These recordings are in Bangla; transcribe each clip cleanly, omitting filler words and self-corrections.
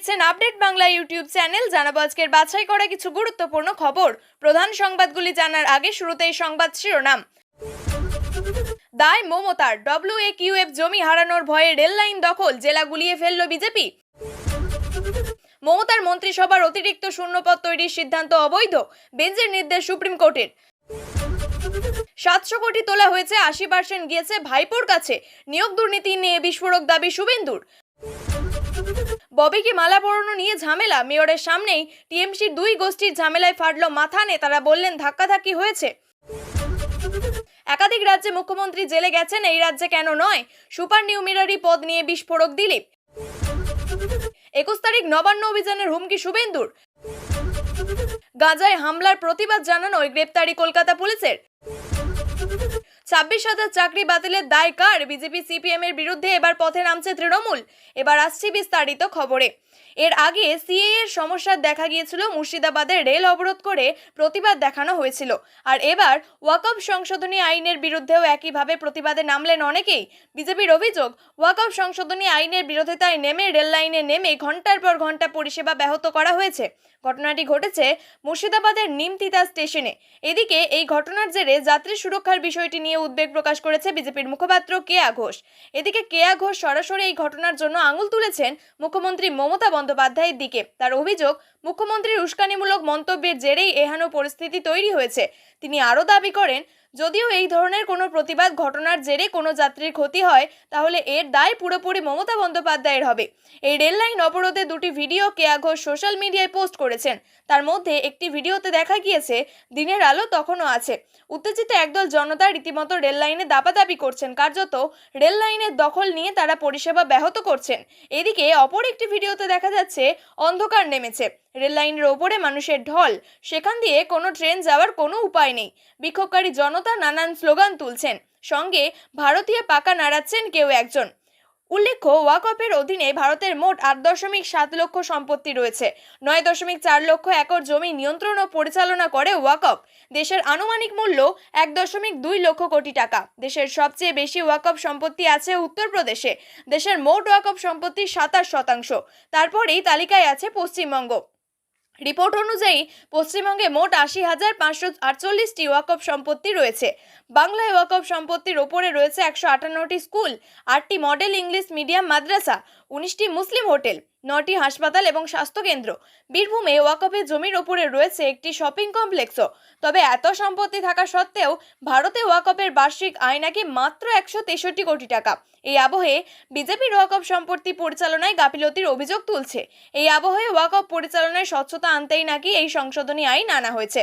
দেখছেন আপডেট বাংলা ইউটিউব চ্যানেল। জানাবো আজকের বাছাই করা কিছু গুরুত্বপূর্ণ খবর। প্রধান সংবাদগুলি জানার আগে শুরুতেই সংবাদ শিরোনাম। দায় মমতার, WAQF জমি হারানোর ভয়ে রেল লাইন দখল, জেলা গুলিয়ে ফেলল বিজেপি। মমতার মন্ত্রিসভার অতিরিক্ত শূন্যপদ তৈরির সিদ্ধান্ত অবৈধ, বেঞ্চের নির্দেশ সুপ্রিম কোর্টের। 700 কোটি তোলা হয়েছে, 80% গিয়েছে ভাইপোর কাছে, নিয়োগ দুর্নীতি নিয়ে বিস্ফোরক দাবি শুভেন্দুর। ববিকে মালা পরানো নিয়ে ঝামেলা, মেয়রের সামনেই টিএমসির দুই গোষ্ঠীর ঝামেলায় ফাটল মাথা, নেতারা বললেন ধাক্কাধাক্কি হয়েছে। একাধিক রাজ্যে মুখ্যমন্ত্রী জেলে গেছেন, এই রাজ্যে কেন নয়, সুপার নিউমেরারি পদ নিয়ে বিস্ফোরক দিলীপ। 21 তারিখ নবান্ন অভিযানের হুমকি শুভেন্দুর। গাজায় হামলার প্রতিবাদ জানানোয় গ্রেপ্তারি কলকাতা পুলিশের। 26,000 চাকরি বাতিলের দায় কার? বিজেপি সিপিএম এর বিরুদ্ধে এবার পথে নামছে তৃণমূল। এবার আসছি বিস্তারিত খবরে। এর আগে সিএএ এর সমস্যা দেখা গিয়েছিল, মুর্শিদাবাদে রেল অবরোধ করে প্রতিবাদ দেখানো হয়েছিল। আর এবার ওয়াকফ সংশোধনী আইনের বিরুদ্ধেও একইভাবে প্রতিবাদে নামলেন অনেকেই। বিজেপির অভিযোগ, ওয়াকফ সংশোধনী আইনের বিরোধিতায় নেমে রেল লাইনে নেমে ঘন্টার পর ঘন্টা পরিষেবা ব্যাহত করা হয়েছে। ঘটনাটি ঘটেছে মুর্শিদাবাদের নিমতিতা স্টেশনে। এদিকে এই ঘটনার জেরে যাত্রী সুরক্ষার বিষয়টি নিয়ে উদ্বেগ প্রকাশ করেছে বিজেপির মুখপাত্র কেয়া ঘোষ। এদিকে কেয়া ঘোষ সরাসরি এই ঘটনার জন্য আঙুল তুলেছেন মুখ্যমন্ত্রী মমতা বন্দ্যোপাধ্যায়ের দিকে। তার অভিযোগ, মুখ্যমন্ত্রীর উস্কানিমূলক মন্তব্যের জেরেই এহেন পরিস্থিতি তৈরি হয়েছে। তিনি আরও দাবি করেন, যদিও এই ধরনের কোনো প্রতিবাদ ঘটনার জেরে কোনো যাত্রীর ক্ষতি হয়, তাহলে এর দায় পুরোপুরি মমতা বন্দ্যোপাধ্যায়ের হবে। এই রেল লাইন অবরোধে দুটি ভিডিও কেয়া ঘোষ সোশ্যাল মিডিয়ায় পোস্ট করেছেন। তার মধ্যে একটি ভিডিওতে দেখা গিয়েছে দিনের আলো তখনও আছে। উত্তেজিত একদল জনতা রীতিমতো রেল লাইনে দাপাদাপি করছেন, কার্যত রেল লাইনের দখল নিয়ে তারা পরিষেবা ব্যাহত করছেন। এদিকে অপর একটি ভিডিওতে দেখা যাচ্ছে অন্ধকার নেমেছে, রেল লাইনের ওপরে মানুষের ঢল, সেখান দিয়ে কোনো ট্রেন যাওয়ার কোনো উপায় নেই। বিক্ষোভকারী জনতা নানান স্লোগান তুলছেন, সঙ্গে ভারতীয় পাকা নাড়াচ্ছেন কেউ একজন। উল্লেখ্য, ওয়াকফের অধীনে ভারতের মোট 8.7 লক্ষ সম্পত্তি রয়েছে। 9.4 লক্ষ একর জমি নিয়ন্ত্রণ ও পরিচালনা করে ওয়াকফ। দেশের আনুমানিক মূল্য 1.2 লক্ষ কোটি টাকা। দেশের সবচেয়ে বেশি ওয়াকফ সম্পত্তি আছে উত্তরপ্রদেশে। দেশের মোট ওয়াকফ সম্পত্তির 27%। তারপরেই তালিকায় আছে পশ্চিমবঙ্গ। রিপোর্ট অনুযায়ী পশ্চিমবঙ্গে মোট 80,548টি ওয়াকফ সম্পত্তি রয়েছে। বাংলায় ওয়াকফ সম্পত্তির ওপরে রয়েছে 158টি স্কুল, 8টি মডেল ইংলিশ মিডিয়াম মাদ্রাসা, 19টি মুসলিম হোটেল, 9টি হাসপাতাল এবং স্বাস্থ্যকেন্দ্র। বীরভূমে ওয়াকফের জমির ওপরে রয়েছে একটি শপিং কমপ্লেক্সও। তবে এত সম্পত্তি থাকা সত্ত্বেও ভারতে ওয়াকফের বার্ষিক আয় নাকি মাত্র 163 কোটি টাকা। এই আবহে বিজেপির ওয়াকফ সম্পত্তি পরিচালনায় গাফিলতির অভিযোগ তুলছে। এই আবহে ওয়াকফ পরিচালনায় স্বচ্ছতা আনতেই নাকি এই সংশোধনী আইন আনা হয়েছে।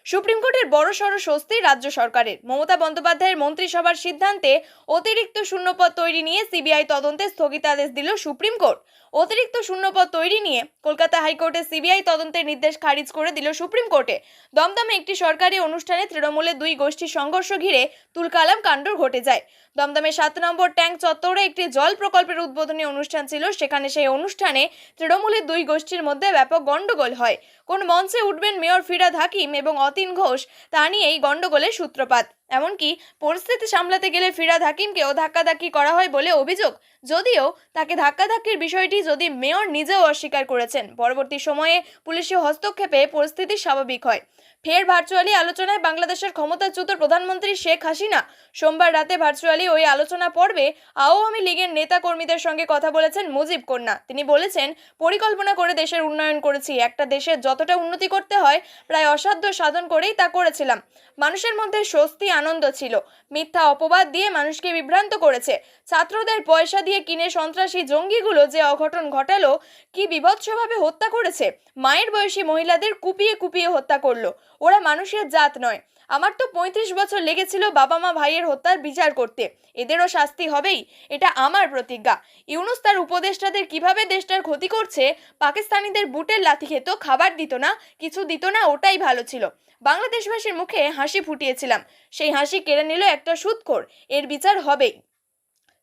সুপ্রিম কোর্টের বড়সড় স্বস্তি রাজ্য সরকারের। মমতা বন্দ্যোপাধ্যায়ের মন্ত্রিসভার সিদ্ধান্তে অতিরিক্ত শূন্যপদ তৈরি নিয়ে সিবিআই তদন্তে স্থগিতাদেশ দিল সুপ্রিম কোর্ট। অতিরিক্ত শূন্যপদ তৈরি নিয়ে কলকাতা হাইকোর্টে সিবিআই তদন্তের নির্দেশ খারিজ করে দিল সুপ্রিম কোর্টে। দমদমে একটি সরকারি অনুষ্ঠানে তৃণমূলের দুই গোষ্ঠীর সংঘর্ষ ঘিরে তুলকালাম কাণ্ড ঘটে যায়। দমদমে 7 নম্বর ট্যাঙ্ক চত্বরে একটি জল প্রকল্পের উদ্বোধনী অনুষ্ঠান ছিল। সেখানে সেই অনুষ্ঠানে তৃণমূলের দুই গোষ্ঠীর মধ্যে ব্যাপক গন্ডগোল হয়। কোন মঞ্চে উঠবেন মেয়র ফিরহাদ হাকিম এবং অতীন ঘোষ, তা নিয়ে এই গন্ডগোলের সূত্রপাত। এমনকি পরিস্থিতি সামলাতে গেলে ফিরহাদ হাকিমকেও ধাক্কাধাক্কি করা হয় বলে অভিযোগ। যদিও তাকে ধাক্কাধাক্কির বিষয়টি মেয়র নিজেও অস্বীকার করেছেন। পরবর্তী সময়ে পুলিশের হস্তক্ষেপে পরিস্থিতি স্বাভাবিক হয়। ফের ভার্চুয়ালি আলোচনায় বাংলাদেশের ক্ষমতাচ্যুত প্রধানমন্ত্রী শেখ হাসিনা। সোমবার রাতে ভার্চুয়ালি ওই আলোচনা পর্বে আওয়ামী লীগের নেতা কর্মীদের সঙ্গে কথা বলেছেন মুজিব কন্যা। তিনি বলেছেন, পরিকল্পনা করে দেশের উন্নয়ন করেছি। একটা দেশের যতটা উন্নতি করতে হয় প্রায় অসাধ্য সাধন করেই তা করেছিলাম। মানুষের মধ্যে স্বস্তি আনন্দ ছিল। মিথ্যা অপবাদ দিয়ে মানুষকে বিভ্রান্ত করেছে। ছাত্রদের পয়সা দিয়ে কিনে সন্ত্রাসী জঙ্গিগুলো যে অঘটন ঘটালো, কি বিভৎসভাবে হত্যা করেছে। মায়ের বয়সী মহিলাদের কুপিয়ে কুপিয়ে হত্যা করলো। ওরা মানুষের জাত নয়। আমার তো 35 বছর লেগেছিল বাবা মা ভাইয়ের হত্যার বিচার করতে। এদেরও শাস্তি হবেই, এটা আমার প্রতিজ্ঞা। ইউনূস তার উপদেষ্টাদের কিভাবে দেশটার ক্ষতি করছে, পাকিস্তানিদের বুটের লাথি খেত, খাবার দিত না, কিছু দিত না, ওটাই ভালো ছিল। বাংলাদেশবাসীর মুখে হাসি ফুটিয়েছিলাম, সেই হাসি কেড়ে নিল একটা সুদখোর। এর বিচার হবেই।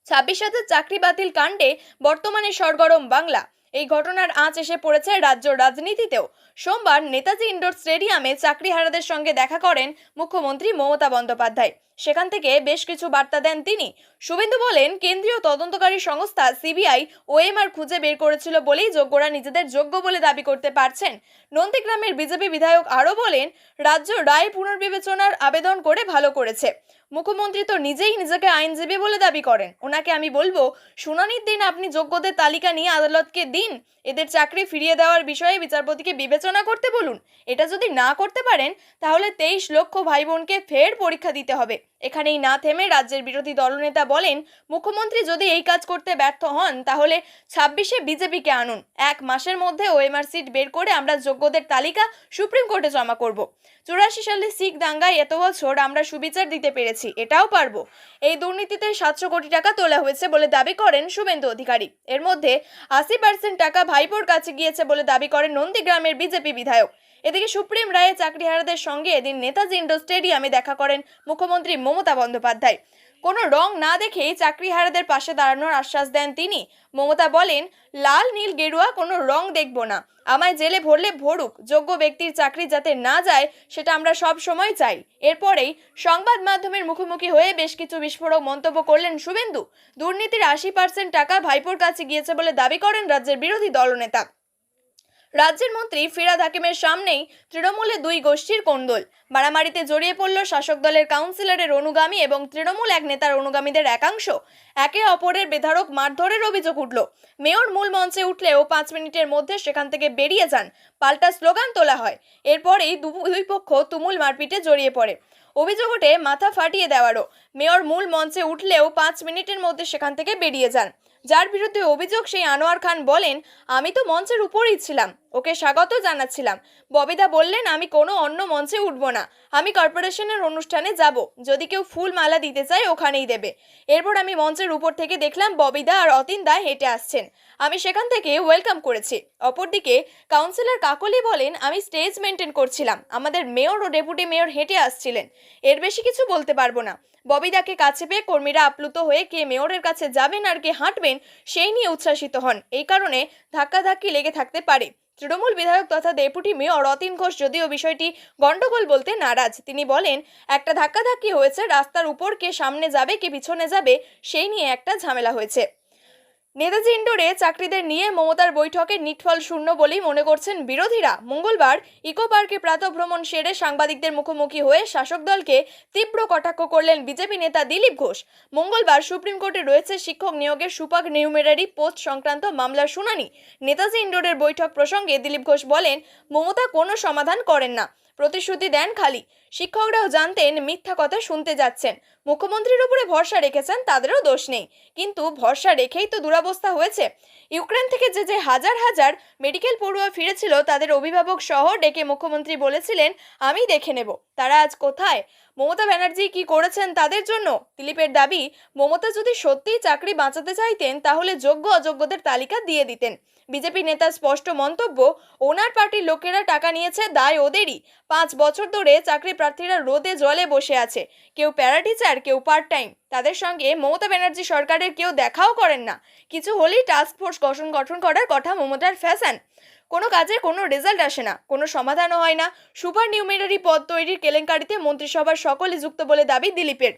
26,000 চাকরি বাতিল কাণ্ডে বর্তমানে সরগরম বাংলা। এই ঘটনার আঁচ এসে পড়েছে রাজ্য রাজনীতিতেও। সোমবার নেতাজি ইন্ডোর স্টেডিয়ামে চাকরিহারাদের সঙ্গে দেখা করেন মুখ্যমন্ত্রী মমতা বন্দ্যোপাধ্যায়। সেখান থেকে বেশ কিছু বার্তা দেন তিনি। শুভেন্দু বলেন, কেন্দ্রীয় তদন্তকারী সংস্থা সিবিআই ওএমআর খুঁজে বের করেছিল বলেই যোগ্যরা নিজেদের যোগ্য বলে দাবি করতে পারছেন। নন্দীগ্রামের বিজেপি বিধায়ক আরও বলেন, রাজ্য রায় পুনর্বিবেচনার আবেদন করে ভালো করেছে। মুখ্যমন্ত্রী তো নিজেই নিজেকে আইনজীবী বলে দাবি করেন। ওনাকে আমি বলবো, শুনানির দিন আপনি যোগ্যদের তালিকা নিয়ে আদালতকে দিন, এদের চাকরি ফিরিয়ে দেওয়ার বিষয়ে বিচারপতিকে বিবেচনা করতে বলুন। এটা যদি না করতে পারেন তাহলে 23 লক্ষ ভাই বোনকে ফের পরীক্ষা দিতে হবে। এখানেই না থেমে রাজ্যের বিরোধী দলনেতা বলেন, মুখ্যমন্ত্রী যদি এই কাজ করতে ব্যর্থ হন তাহলে 26-এ বিজেপিকে আনুন। 1 মাসের মধ্যে ওএমআর সিট বের করে আমরা যোগ্যদের তালিকা সুপ্রিম কোর্টে জমা করব। 84 সালে শিখ দাঙ্গায় এত বছর আমরা সুবিচার দিতে পেরেছি, এটাও পারবো। এই দুর্নীতিতে 700 কোটি টাকা তোলা হয়েছে বলে দাবি করেন শুভেন্দু অধিকারী। এর মধ্যে 80% টাকা ভাইপোর কাছে গিয়েছে বলে দাবি করেন নন্দীগ্রামের বিজেপি বিধায়ক। এদিকে সুপ্রিম রায়ে চাকরিহারাদের সঙ্গে এদিন নেতাজি ইন্ডোর স্টেডিয়ামে দেখা করেন মুখ্যমন্ত্রী মমতা বন্দ্যোপাধ্যায়। কোনো রং না দেখেই চাকরিহারাদের পাশে দাঁড়ানোর আশ্বাস দেন তিনি। মমতা বলেন, লাল নীল গেরুয়া কোনো রং দেখব না, আমায় জেলে ভরলে ভরুক, যোগ্য ব্যক্তির চাকরি যাতে না যায় সেটা আমরা সব সময় চাই। এরপরেই সংবাদ মাধ্যমের মুখোমুখি হয়ে বেশ কিছু বিস্ফোরক মন্তব্য করলেন শুভেন্দু। দুর্নীতির 80% টাকা ভাইপোর কাছে গিয়েছে বলে দাবি করেন রাজ্যের বিরোধী দলনেতা। রাজ্যের মন্ত্রী ফিরহাদ হাকিমের সামনেই তৃণমূলে 2 গোষ্ঠীর কোন্দল। মারামারিতে জড়িয়ে পড়ল শাসক দলের কাউন্সিলরের অনুগামী এবং তৃণমূল এক নেতার অনুগামীদের একাংশ। একে অপরের বেধড়ক মারধরের অভিযোগ উঠল। মেয়র মূল মঞ্চে উঠলেও 5 মিনিটের মধ্যে সেখান থেকে বেরিয়ে যান। পাল্টা স্লোগান তোলা হয়। এরপরেই দুই পক্ষ তুমুল মারপিটে জড়িয়ে পড়ে। অভিযোগ ওঠে মাথা ফাটিয়ে দেওয়ারও। মেয়র মূল মঞ্চে উঠলেও 5 মিনিটের মধ্যে সেখান থেকে বেরিয়ে যান। যার বিরুদ্ধে অভিযোগ সেই আনোয়ার খান বলেন, আমি তো মঞ্চের উপরেই ছিলাম, ওকে স্বাগত জানাচ্ছিলাম। ববিদা বললেন, আমি কোনো অন্য মঞ্চে উঠব না, আমি কর্পোরেশনের অনুষ্ঠানে যাব, যদি কেউ ফুল মালা দিতে চায় ওখানেই দেবে। এরপর আমি মঞ্চের উপর থেকে দেখলাম ববিদা আর অতীন দা হেঁটে আসছেন, আমি সেখান থেকে ওয়েলকাম করেছি। অপরদিকে কাউন্সিলর কাকলি বলেন, আমি স্টেজ মেনটেন করছিলাম, আমাদের মেয়র ও ডেপুটি মেয়র হেঁটে আসছিলেন, এর বেশি কিছু বলতে পারবো না। ববিদাকে কাছে পেয়ে কর্মীরা আপ্লুত হয়ে কে মেয়রের কাছে যাবেন আর কে হাঁটবেন সেই নিয়ে উচ্ছ্বাসিত হন। এই কারণে ধাক্কাধাক্কি লেগে থাকতে পারে। তৃণমূল বিধায়ক তথা ডেপুটি মেয়র অতীন ঘোষ যদিও বিষয়টি গন্ডগোল বলতে নারাজ। তিনি বলেন, একটা ধাক্কাধাক্কি হয়েছে, রাস্তার উপর কে সামনে যাবে কে পিছনে যাবে সেই নিয়ে একটা ঝামেলা হয়েছে। নেতাজি ইন্ডোরে চাকরিদের নিয়ে মমতার বৈঠকে নিটফল শূন্য বলেই মনে করছেন বিরোধীরা। মঙ্গলবার ইকো পার্কে প্রাতঃভ্রমণ সেরে সাংবাদিকদের মুখোমুখি হয়ে শাসক দলকে তীব্র কটাক্ষ করলেন বিজেপি নেতা দিলীপ ঘোষ। মঙ্গলবার সুপ্রিম কোর্টে রয়েছে শিক্ষক নিয়োগের সুপার নিউমেরারি পোস্ট সংক্রান্ত মামলার শুনানি। নেতাজি ইন্ডোরের বৈঠক প্রসঙ্গে দিলীপ ঘোষ বলেন, মমতা কোনো সমাধান করেন না, প্রতিশ্রুতি দেন খালি। শিক্ষকরাও জানতেন মিথ্যা কথা শুনতে যাচ্ছেন, মুখ্যমন্ত্রীর উপরে ভরসা রেখেছেন, তাদেরও দোষ নেই, কিন্তু ভরসা রেখেই তো দুরবস্থা হয়েছে। ইউক্রেন থেকে যে হাজার হাজার মেডিকেল পড়ুয়া ফিরেছিল তাদের অভিভাবক সহ ডেকে মুখ্যমন্ত্রী বলেছিলেন, আমি দেখে নেব, তারা আজ কোথায়? মমতা ব্যানার্জি কি করেছেন তাদের জন্য? দিলীপের দাবি, মমতা যদি সত্যিই চাকরি বাঁচাতে চাইতেন তাহলে যোগ্য অযোগ্যদের তালিকা দিয়ে দিতেন। বিজেপি নেতার স্পষ্ট মন্তব্য, ওনার পার্টির লোকেরা টাকা নিয়েছে, দায় ওদেরই। 5 বছর ধরে চাকরি প্রার্থীরা রোদে জলে বসে আছে, কেউ প্যারা টিচার, কেউ পার্ট টাইম। তাদের সঙ্গে মমতা ব্যানার্জি সরকারের কেউ দেখাও করেন না। কিছু হলেই টাস্ক ফোর্স গঠন করার কথা মমতার ফ্যাশন। কোনো কাজে কোনো রেজাল্ট আসে না, কোনো সমাধানও হয় না। সুপার নিউমেরারি পদ তৈরির কেলেঙ্কারিতে মন্ত্রিসভার সকলে যুক্ত বলে দাবি দিলীপের।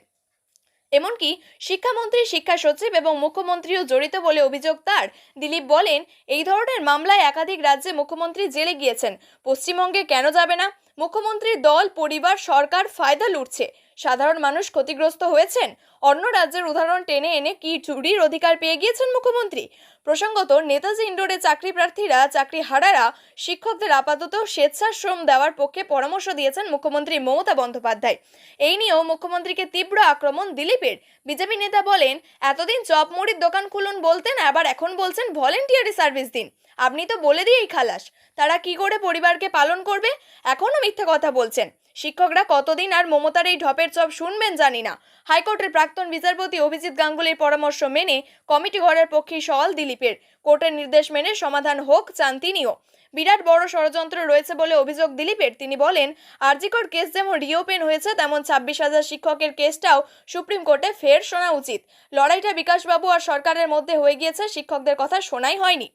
এমনকি শিক্ষামন্ত্রী, শিক্ষা সচিব এবং মুখ্যমন্ত্রীও জড়িত বলে অভিযোগ তার। দিলীপ বলেন, এই ধরনের মামলায় একাধিক রাজ্যে মুখ্যমন্ত্রী জেলে গিয়েছেন, পশ্চিমবঙ্গে কেন যাবে না? মুখ্যমন্ত্রীর দল, পরিবার, সরকার ফায়দা লুটছে, সাধারণ মানুষ ক্ষতিগ্রস্ত হয়েছেন। অন্য রাজ্যের উদাহরণ টেনে এনে কি চুরির অধিকার পেয়ে গিয়েছেন মুখ্যমন্ত্রী? প্রসঙ্গত, নেতাজি ইন্ডোরে চাকরি প্রার্থীরা, চাকরি হারারা শিক্ষকদের আপাতত স্বেচ্ছাশ্রম দেওয়ার পক্ষে পরামর্শ দিয়েছেন মুখ্যমন্ত্রী মমতা বন্দ্যোপাধ্যায়। এই নিয়েও মুখ্যমন্ত্রীকে তীব্র আক্রমণ দিলীপের। বিজেপি নেতা বলেন, এতদিন চপ মুড়ির দোকান খুলুন বলতেন, আবার এখন বলছেন ভলেন্টিয়ারি সার্ভিস দিন। আপনি তো বলে দিয়েই খালাস, তারা কি করে পরিবারকে পালন করবে? এখনো মিথ্যা কথা বলছেন। শিক্ষকরা কতদিন আর মমতার এই ঢপের চপ শুনবেন জানি না। হাইকোর্টের প্রাক্তন বিচারপতি অভিজিৎ গাঙ্গুলির পরামর্শ মেনে কমিটি গড়ার পক্ষেই সওয়াল দিলীপের। কোর্টের নির্দেশ মেনে সমাধান হোক চান তিনিও। বিরাট বড় ষড়যন্ত্র রয়েছে বলে অভিযোগ দিলীপের। তিনি বলেন, আরজিকর কেস যেমন রিওপেন হয়েছে তেমন 26,000 শিক্ষকের কেসটাও সুপ্রিম কোর্টে ফের শোনা উচিত। লড়াইটা বিকাশবাবু আর সরকারের মধ্যে হয়ে গিয়েছে, শিক্ষকদের কথা শোনাই হয়নি।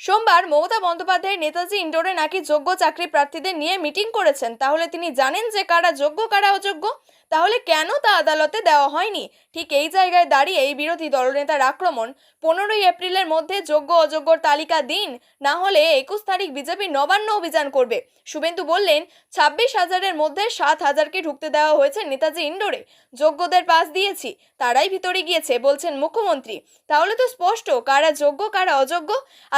সোমবার মমতা বন্দ্যোপাধ্যায় নেতাজি ইন্ডোরে নাকি যোগ্য চাকরি প্রার্থীদের নিয়ে মিটিং করেছেন। তাহলে তিনি জানেন যে কারা যোগ্য কারা অযোগ্য? তাহলে কেন তা আদালতে দেওয়া হয়নি? ঠিক এই জায়গায় দাঁড়িয়ে এই বিরোধী দলনেতার আক্রমণ। 15ই এপ্রিলের মধ্যে যোগ্য অযোগ্যর তালিকা দিন, না হলে 21 তারিখ বিজেপি নবান্ন অভিযান করবে। শুভেন্দু বললেন, 26,000-এর মধ্যে 7,000কে ঢুকতে দেওয়া হয়েছে নেতাজি ইন্ডোরে। যোগ্যদের পাস দিয়েছি, তারাই ভিতরে গিয়েছে বলছেন মুখ্যমন্ত্রী। তাহলে তো স্পষ্ট কারা যোগ্য কারা অযোগ্য।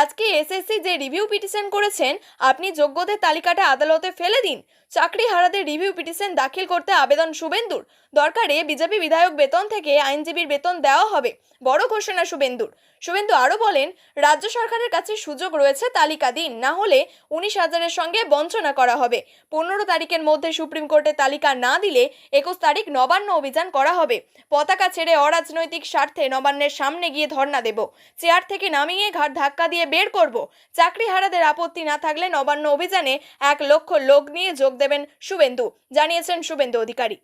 আজকে এসএসসি যে রিভিউ পিটিশন করেছেন, আপনি যোগ্যদের তালিকাটা আদালতে ফেলে দিন। চাকরি হারাদের রিভিউ পিটিশন দাখিল করতে আবেদন শুভেন্দুর। দরকারে বিজেপি বিধায়ক বেতন থেকে আইনজীবীর বেতন দেওয়া হবে, বড় ঘোষণা শুভেন্দুর। শুভেন্দু আরও বলেন, রাজ্য সরকারের কাছে সুযোগ রয়েছে, তালিকা দিন, না হলে 19,000-এর সঙ্গে বঞ্চনা করা হবে। 15 তারিখের মধ্যে সুপ্রিম কোর্টে তালিকা না দিলে 21 তারিখ নবান্ন অভিযান করা হবে। পতাকা ছেড়ে অরাজনৈতিক স্বার্থে নবান্নের সামনে গিয়ে ধর্ণা দেব। চেয়ার থেকে নামিয়ে ঘাট ধাক্কা দিয়ে বের করব। চাকরি হারাদের আপত্তি না থাকলে নবান্ন অভিযানে 1 লক্ষ লোক নিয়ে যোগ দেবেন শুভেন্দু, জানিয়েছেন শুভেন্দু অধিকারী।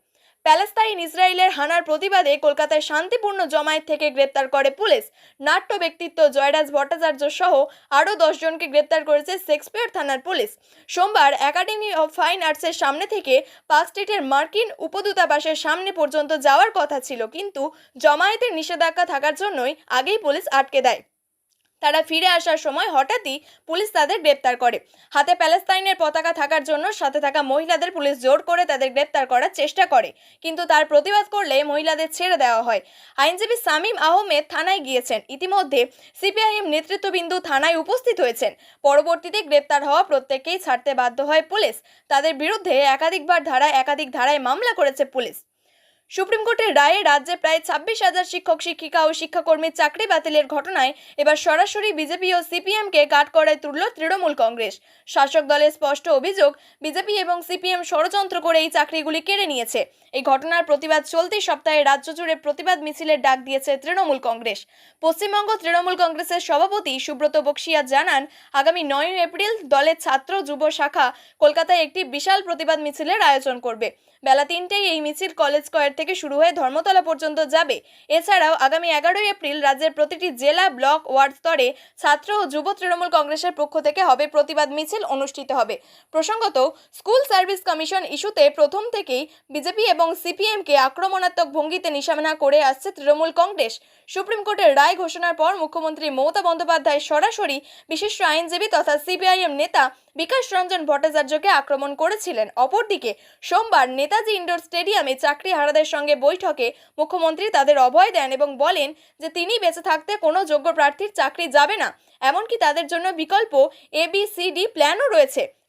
প্যালেস্তাইন ইসরায়েলের হানার প্রতিবাদে কলকাতায় শান্তিপূর্ণ জমায়েত থেকে গ্রেপ্তার করে পুলিশ। নাট্য ব্যক্তিত্ব জয়রাজ ভট্টাচার্য সহ আরও 10 জনকে গ্রেপ্তার করেছে শেক্সপিয়ার থানার পুলিশ। সোমবার একাডেমি অফ ফাইন আর্টসের সামনে থেকে পার্ক স্ট্রিটের মার্কিন উপদূতাবাসের সামনে পর্যন্ত যাওয়ার কথা ছিল, কিন্তু জমায়েতের নিষেধাজ্ঞা থাকার জন্যই আগেই পুলিশ আটকে দেয়। তারা ফিরে আসার সময় হঠাৎই পুলিশ তাদের গ্রেপ্তার করে। হাতে প্যালেস্তাইনের পতাকা থাকার জন্য সাথে থাকা মহিলাদের পুলিশ জোর করে তাদের গ্রেপ্তার করার চেষ্টা করে, কিন্তু তার প্রতিবাদ করলে মহিলাদের ছেড়ে দেওয়া হয়। আইনজীবী শামীম আহমেদ থানায় গিয়েছেন। ইতিমধ্যে সিপিআইএম নেতৃত্ববৃন্দ থানায় উপস্থিত হয়েছেন। পরবর্তীতে গ্রেপ্তার হওয়া প্রত্যেককেই ছাড়তে বাধ্য হয় পুলিশ। তাদের বিরুদ্ধে একাধিক ধারায় মামলা করেছে পুলিশ। সুপ্রিম কোর্টের রায়ে রাজ্যে প্রায় 26,000 শিক্ষক শিক্ষিকা ও শিক্ষাকর্মীর চাকরি বাতিলের ঘটনায় এবার সরাসরি বিজেপি ও সিপিএমকে কাঠগড়ায় তুলল তৃণমূল কংগ্রেস। শাসক দলের স্পষ্ট অভিযোগ, বিজেপি এবং সিপিএম ষড়যন্ত্র করে এই চাকরিগুলি কেড়ে নিয়েছে। এই ঘটনার প্রতিবাদ চলতি সপ্তাহে রাজ্য জুড়ে প্রতিবাদ মিছিলের ডাক দিয়েছে তৃণমূল কংগ্রেস। পশ্চিমবঙ্গ তৃণমূল কংগ্রেসের সভাপতি সুব্রত বক্সিয়া জানান, আগামী 9 এপ্রিল দলের ছাত্র যুব শাখা কলকাতায় একটি বিশাল প্রতিবাদ মিছিলের আয়োজন করবে। বেলা 3টায় এই মিছিল কলেজ স্কয়ার থেকে শুরু হয়ে ধর্মতলা পর্যন্ত যাবে। এছাড়াও আগামী 11 এপ্রিল রাজ্যের প্রতিটি জেলা, ব্লক, ওয়ার্ড স্তরে ছাত্র ও যুব তৃণমূল কংগ্রেসের পক্ষ থেকে হবে প্রতিবাদ মিছিল অনুষ্ঠিত হবে। প্রসঙ্গত, স্কুল সার্ভিস কমিশন ইস্যুতে প্রথম থেকেই বিজেপি এবং সিপিএমকে আক্রমণাত্মক ভঙ্গিতে নিশানা করে আসছে তৃণমূল কংগ্রেস। সুপ্রিম কোর্টের রায় ঘোষণার পর মুখ্যমন্ত্রী মমতা বন্দ্যোপাধ্যায় সরাসরি বিশিষ্ট আইনজীবী তথা সিপিআইএম নেতা বিকাশ রঞ্জন ভট্টাচার্যকে আক্রমণ করেছিলেন। অপরদিকে সোমবার নেতাজি ইন্ডোর স্টেডিয়ামে চাকরি হারাদের সঙ্গে বৈঠকে মুখ্যমন্ত্রী তাদের অভয় দেন এবং বলেন যে তিনি বেঁচে থাকতে কোনো যোগ্য প্রার্থীর চাকরি যাবে না। এমনকি তাদের জন্য বিকল্প ABCD প্ল্যানও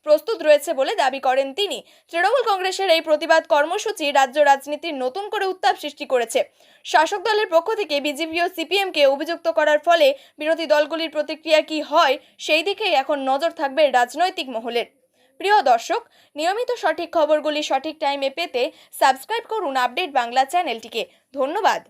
প্রস্তুত রয়েছে বলে দাবি করেন তিনি। তৃণমূল কংগ্রেসের এই প্রতিবাদ কর্মসূচি রাজ্য রাজনীতির নতুন করে উত্তাপ সৃষ্টি করেছে। শাসক দলের পক্ষ থেকে বিজেপি ও সিপিএমকে অভিযুক্ত করার ফলে বিরোধী দলগুলির প্রতিক্রিয়া কি হয়, সেই দিকেই এখন নজর থাকবে রাজনৈতিক মহলের। প্রিয় দর্শক, নিয়মিত সঠিক খবরগুলি সঠিক টাইমে পেতে সাবস্ক্রাইব করুন আপডেট বাংলা চ্যানেলটিকে। ধন্যবাদ।